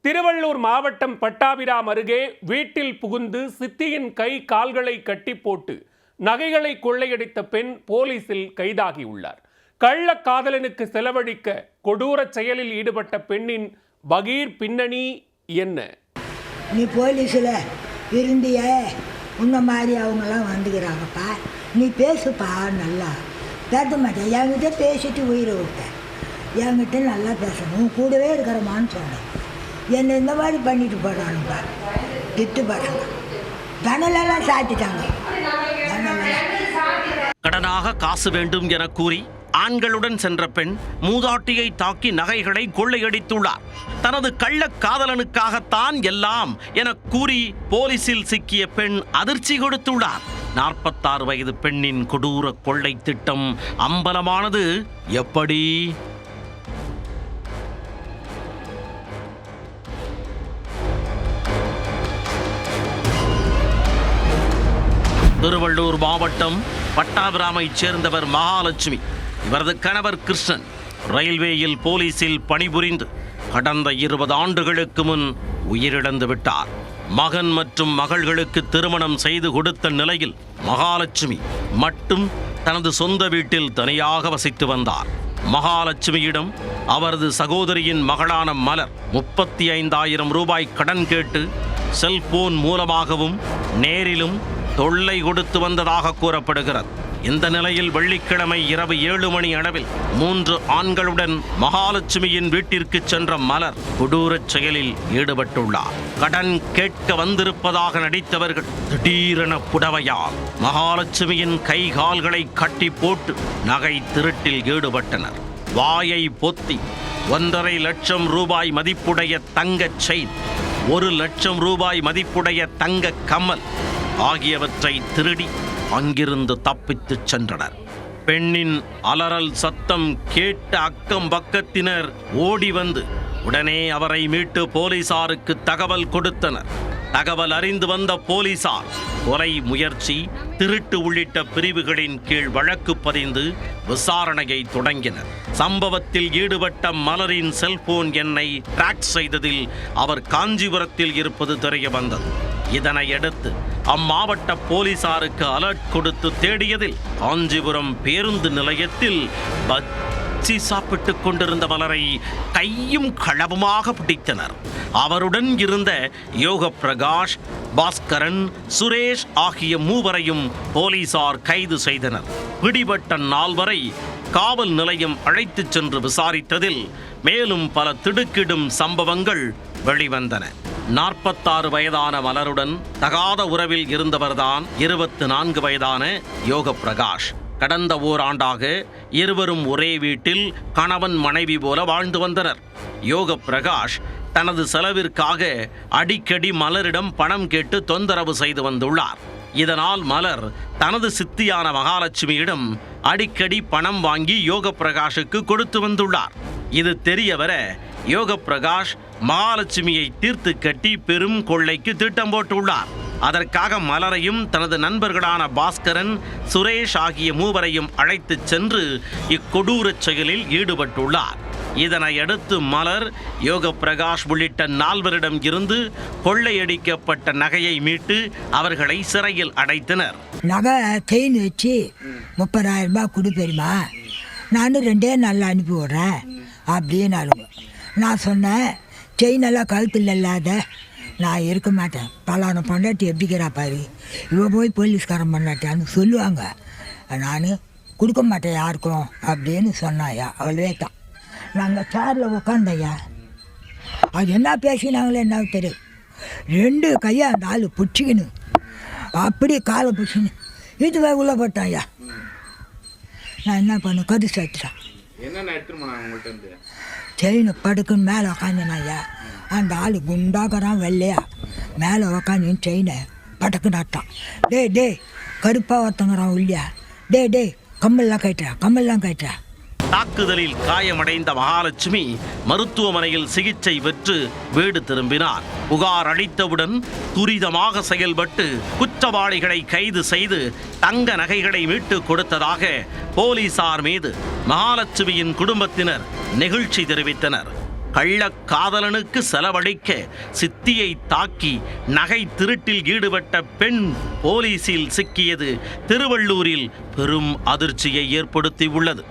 திருவள்ளூர் மாவட்டம் பட்டாபிராம் அருகே வீட்டில் புகுந்து சித்தியின் கை கால்களை கட்டி போட்டு நகைகளை கொள்ளையடித்த பெண் போலீசில் கைதாகியுள்ளார். கள்ள காதலனுக்கு செலவழிக்க கொடூர செயலில் ஈடுபட்ட பெண்ணின் பகீர் பின்னணி என்ன? நீ போலீஸில் இருந்திய உன்ன மாதிரி அவங்களாம் வந்துக்கிறாங்கப்பா, நீ பேசுப்பா, நல்லா பேச மாட்டேன். என்கிட்ட பேசிட்டு உயிரை விட்டேன், என்கிட்ட நல்லா பேசணும், கூடவே இருக்கிறமான்னு சொன்னேன். என்னை இந்த மாதிரி பண்ணிட்டு போடுறானுப்பா, திட்டு போடுறாங்க, தனலெல்லாம் சாத்திட்டாங்க. கடனாக காசு வேண்டும் என கூறி ஆண்களுடன் சென்ற பெண் மூதாட்டியை தாக்கி நகைகளை கொள்ளையடித்துள்ளார். தனது கள்ள காதலனுக்காகத்தான் எல்லாம் என கூறி போலீசில் சிக்கிய பெண் அதிர்ச்சி கொடுத்துள்ளார். 46 வயது பெண்ணின் கொடூர கொள்ளை திட்டம் அம்பலமானது எப்படி? திருவள்ளூர் மாவட்டம் பட்டாபிராமைச் சேர்ந்தவர் மகாலட்சுமி. இவரது கணவர் கிருஷ்ணன் ரயில்வேயில் போலீசில் பணிபுரிந்து கடந்த 20 ஆண்டுகளுக்கு முன் உயிரிழந்து விட்டார். மகன் மற்றும் மகள்களுக்கு திருமணம் செய்து கொடுத்த நிலையில் மகாலட்சுமி மட்டும் தனது சொந்த வீட்டில் தனியாக வசித்து வந்தார். மகாலட்சுமியிடம் அவரது சகோதரியின் மகளான மலர் 35,000 ரூபாய் கடன் கேட்டு செல்போன் மூலமாகவும் நேரிலும் தொல்லை கொடுத்து வந்ததாக கூறப்படுகிறது. இந்த நிலையில் வெள்ளிக்கிழமை இரவு 7 மணி அளவில் 3 ஆண்களுடன் மகாலட்சுமியின் வீட்டிற்கு சென்ற மலர் கொடூரச் செயலில் ஈடுபட்டுள்ளார். கடன் கேட்க வந்திருப்பதாக நடித்தவர்கள் திடீரென புடவையால் மகாலட்சுமியின் கை கால்களை கட்டி போட்டு நகை திருட்டில் ஈடுபட்டனர். வாயை பொத்தி 1.5 லட்சம் ரூபாய் மதிப்புடைய தங்கச் செயின், 1 லட்சம் ரூபாய் மதிப்புடைய தங்க கம்மல் ஆகியவற்றை திருடி அங்கிருந்து தப்பித்துச் சென்றனர். பெண்ணின் அலறல் சத்தம் கேட்ட அக்கம் பக்கத்தினர் ஓடி வந்து உடனே அவரை மீட்டு போலீசாருக்கு தகவல் கொடுத்தனர். தகவல் அறிந்து வந்த போலீசார் கொலை முயற்சி, திருட்டு உள்ளிட்ட பிரிவுகளின் கீழ் வழக்கு பதிந்து விசாரணையை தொடங்கினர். சம்பவத்தில் ஈடுபட்ட மலரின் செல்போன் எண்ணை டிராக் செய்ததில் அவர் காஞ்சிபுரத்தில் இருப்பது தெரிய வந்தது. இதனையடுத்து அம்மாவட்ட போலீசாருக்கு அலர்ட் கொடுத்து தேடியதில் காஞ்சிபுரம் பேருந்து நிலையத்தில் பச்சி சாப்பிட்டுக் கொண்டிருந்த மலரை கையும் களவுமாக பிடித்தனர். அவருடன் இருந்த யோக பிரகாஷ், பாஸ்கரன், சுரேஷ் ஆகிய மூவரையும் போலீசார் கைது செய்தனர். பிடிபட்ட 4 காவல் நிலையம் அழைத்துச் சென்று விசாரித்ததில் மேலும் பல திடுக்கிடும் சம்பவங்கள் வெளிவந்தன. 46 வயதான மலருடன் தகாத உறவில் இருந்தவர்தான் 24 வயதான யோக பிரகாஷ். கடந்த ஓராண்டாக இருவரும் ஒரே வீட்டில் கணவன் மனைவி போல வாழ்ந்து வந்தனர். யோக பிரகாஷ் தனது செலவிற்காக அடிக்கடி மலரிடம் பணம் கேட்டு தொந்தரவு செய்து வந்துள்ளார். இதனால் மலர் தனது சித்தியான மகாலட்சுமியிடம் அடிக்கடி பணம் வாங்கி யோக பிரகாஷுக்கு கொடுத்து வந்துள்ளார். இது தெரியவர யோக பிரகாஷ் மகாலட்சுமியை தீர்த்து கட்டி பெரும் கொள்ளைக்கு திட்டம் போட்டுள்ளார். அதற்காக மலரையும் தனது நண்பர்களான பாஸ்கரன், சுரேஷ் ஆகிய மூவரையும் அழைத்துச் சென்று இக்கொடூரச் செயலில் ஈடுபட்டுள்ளார். இதனையடுத்து மலர், யோக பிரகாஷ் உள்ளிட்ட 4 இருந்து கொள்ளையடிக்கப்பட்ட நகையை மீட்டு அவர்களை சிறையில் அடைத்தனர். நகை செயின் வச்சு 30,000 ரூபாய் கொடு பெரியமா, நானும் 2 நாளில் அனுப்பி விட்றேன் அப்படின்னு நான் சொன்னேன். செயினெல்லாம் கழுத்தில் இல்லாத நான் இருக்க மாட்டேன், பலான பொண்டாட்டி எப்படிக்கிறா பாரு, இவ போய் போலீஸ்காரன் பொண்டாட்டியான்னு சொல்லுவாங்க, நான் கொடுக்க மாட்டேன் யாருக்கும் அப்படின்னு சொன்னாயா. அவளே தான் நாங்கள் சேரில் உட்காந்தையா, அது என்ன பேசினாங்களே என்ன தெரியும். 2 கையை அந்த ஆள் பிடிச்சிக்கின்னு அப்படி காலை பிடிச்சின்னு இதுவே உள்ளே போட்டாயா. நான் என்ன பண்ணேன், கது சேர்த்துட்டேன். செயின் படுக்குன்னு மேலே உக்காந்துனாயா. அந்த ஆள் குண்டாக்குறான் வெள்ளையா, மேலே உக்காந்து செயினை படக்கு நாட்டான். டே கருப்பாக ஒருத்தங்கிறான் உள்ளியா, டே கம்மல்லாம் கட்டுறா. தாக்குதலில் காயமடைந்த மகாலட்சுமி மருத்துவமனையில் சிகிச்சை பெற்று வீடு திரும்பினார். புகார் அளித்தவுடன் துரிதமாக செயல்பட்டு குற்றவாளிகளை கைது செய்து தங்க நகைகளை மீட்டு கொடுத்ததாக போலீசார் மீது மகாலட்சுமியின் குடும்பத்தினர் நெகிழ்ச்சி தெரிவித்தனர். கள்ளக்காதலனுக்கு செலவழிக்க சித்தியை தாக்கி நகை திருட்டில் ஈடுபட்ட பெண் போலீசில் சிக்கியது திருவள்ளூரில் பெரும் அதிர்ச்சியை ஏற்படுத்தியுள்ளது.